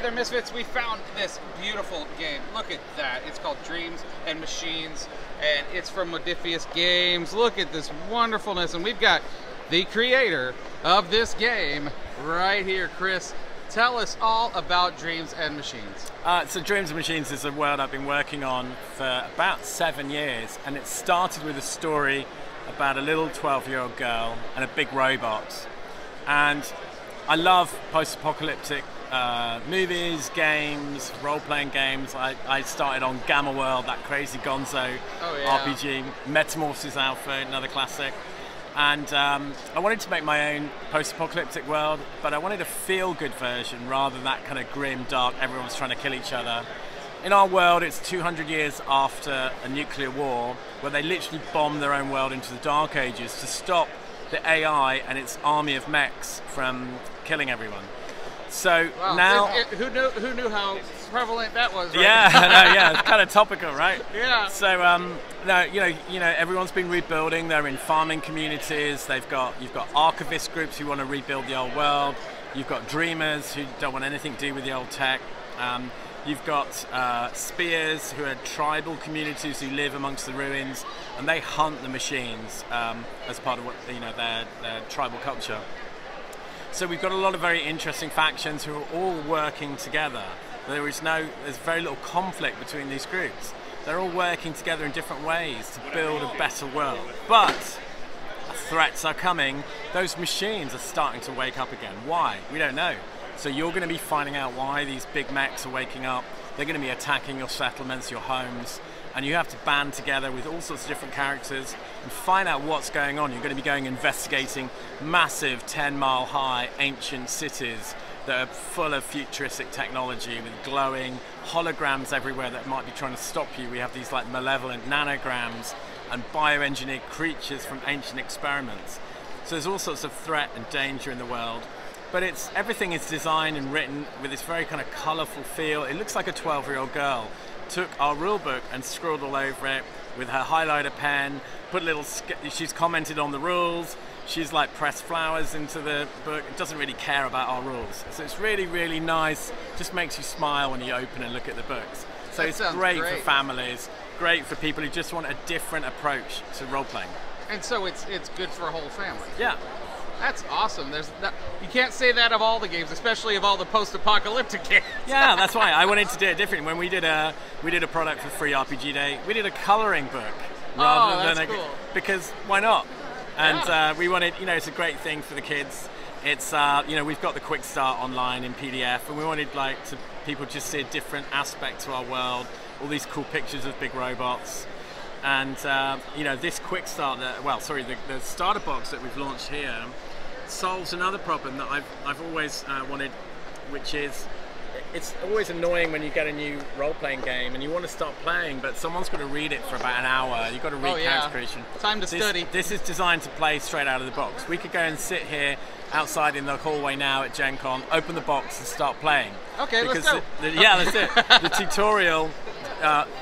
there, Misfits. We found this beautiful game. Look at that. It's called Dreams and Machines, and it's from Modiphius Games. Look at this wonderfulness, and we've got the creator of this game right here. Chris, tell us all about Dreams and Machines. So Dreams and Machines is a world I've been working on for about 7 years, and it started with a story about a little 12-year-old girl and a big robot. And I love post-apocalyptic movies, games, role-playing games. I started on Gamma World, that crazy gonzo RPG. Metamorphosis Alpha, another classic. And I wanted to make my own post-apocalyptic world, but I wanted a feel-good version rather than that kind of grim, dark, everyone's trying to kill each other. In our world, it's 200 years after a nuclear war, where they literally bombed their own world into the Dark Ages to stop the AI and its army of mechs from killing everyone. So now, who knew how prevalent that was? Right? Yeah, it's kind of topical, right? Yeah. So no, you know, everyone's been rebuilding. They're in farming communities. You've got archivist groups who want to rebuild the old world. You've got dreamers who don't want anything to do with the old tech. You've got spears, who are tribal communities who live amongst the ruins, and they hunt the machines as part of what their tribal culture. So we've got a lot of very interesting factions who are all working together. There's very little conflict between these groups. They're all working together in different ways to build a better world. But threats are coming. Those machines are starting to wake up again. Why? We don't know. So you're going to be finding out why these big mechs are waking up. They're going to be attacking your settlements, your homes, and you have to band together with all sorts of different characters and find out what's going on. You're going to be going investigating massive 10-mile high ancient cities that are full of futuristic technology with glowing holograms everywhere that might be trying to stop you. We have these like malevolent nanograms and bioengineered creatures from ancient experiments. So there's all sorts of threat and danger in the world. But everything is designed and written with this very kind of colourful feel. It looks like a 12-year-old girl took our rule book and scrawled all over it with her highlighter pen, she's commented on the rules, she's like pressed flowers into the book. It doesn't really care about our rules. So it's really, really nice, just makes you smile when you open and look at the books. So it's great for families, great for people who just want a different approach to role-playing. And so it's good for a whole family. Yeah. That's awesome. You can't say that of all the games, especially of all the post-apocalyptic games. Yeah, that's why I wanted to do it differently. When we did a product for Free RPG Day, we did a colouring book rather than cool. Because why not? And we wanted, it's a great thing for the kids. It's we've got the quick start online in PDF, and we wanted people just see a different aspect to our world. All these cool pictures of big robots. And this quick start, the starter box that we've launched here solves another problem that I've always wanted, which is it's always annoying when you get a new role-playing game and you want to start playing, but someone's got to read it for about an hour. You've got to read character creation. Time to study. This is designed to play straight out of the box. We could go and sit here outside in the hallway now at Gen Con, open the box and start playing. Okay, let's go. Let's do it. The tutorial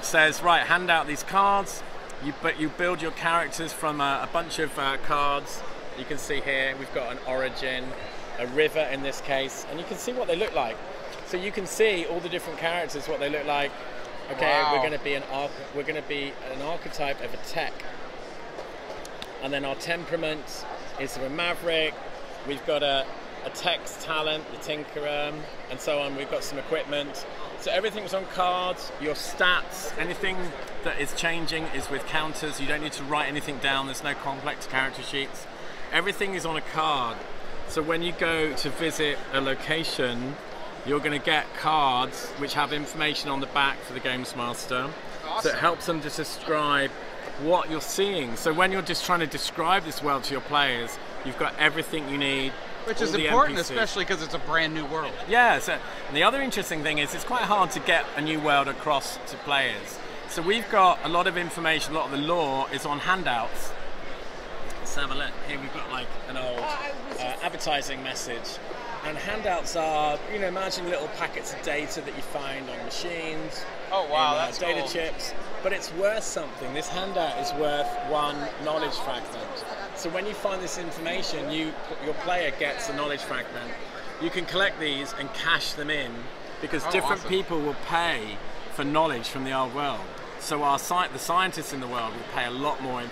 says, right, hand out these cards. You build your characters from a bunch of cards. You can see here we've got an origin, a river in this case, and you can see what they look like. So you can see all the different characters, what they look like. Okay, wow. We're going to be an archetype of a tech, and then our temperament is of a maverick. We've got a tech's talent, the tinkerer, and so on. We've got some equipment. So everything's on cards. Your stats, anything that is changing is with counters. You don't need to write anything down. There's no complex character sheets. Everything is on a card. So when you go to visit a location, you're going to get cards which have information on the back for the games master. Awesome. So it helps them to describe what you're seeing. So when you're just trying to describe this world to your players, you've got everything you need. Which is important, especially because it's a brand new world. Yeah, and the other interesting thing is it's quite hard to get a new world across to players. So we've got a lot of information, a lot of the lore is on handouts. Let's have a look. Here we've got like an old advertising message. And handouts are, imagine little packets of data that you find on machines. Oh wow, that's data cool. chips. But it's worth something. This handout is worth one knowledge fragment. So when you find this information, your player gets a knowledge fragment. You can collect these and cash them in because Oh, different awesome. people will pay for knowledge from the old world. So the scientists in the world will pay a lot more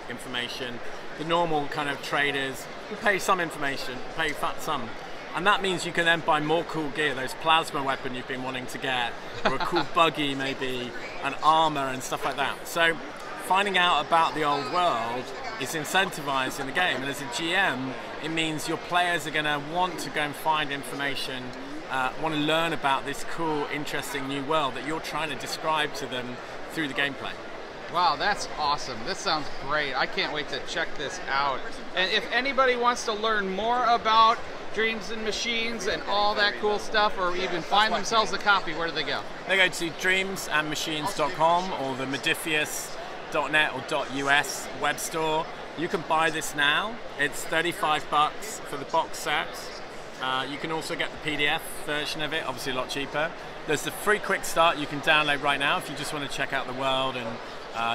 information. The normal kind of traders will pay some information, pay some. And that means you can then buy more cool gear, those plasma weapon you've been wanting to get, or a cool buggy maybe, and armor and stuff like that. So finding out about the old world is incentivized in the game. And as a GM, it means your players are going to want to go and find information, want to learn about this cool, interesting new world that you're trying to describe to them through the gameplay. Wow, that's awesome. This sounds great. I can't wait to check this out. And if anybody wants to learn more about Dreams and Machines and all that cool stuff, or even find themselves a copy, where do they go? They go to dreamsandmachines.com or the Modiphius.net or .us web store. You can buy this now. It's $35 for the box set. You can also get the PDF version of it, obviously a lot cheaper. There's the free quick start you can download right now if you just want to check out the world, and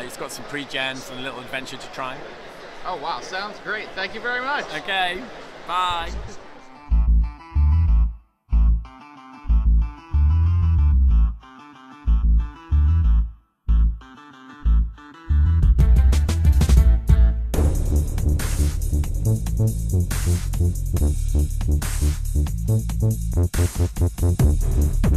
it's got some pre-gens and a little adventure to try. Oh wow, sounds great. Thank you very much. Okay, bye. Thank you.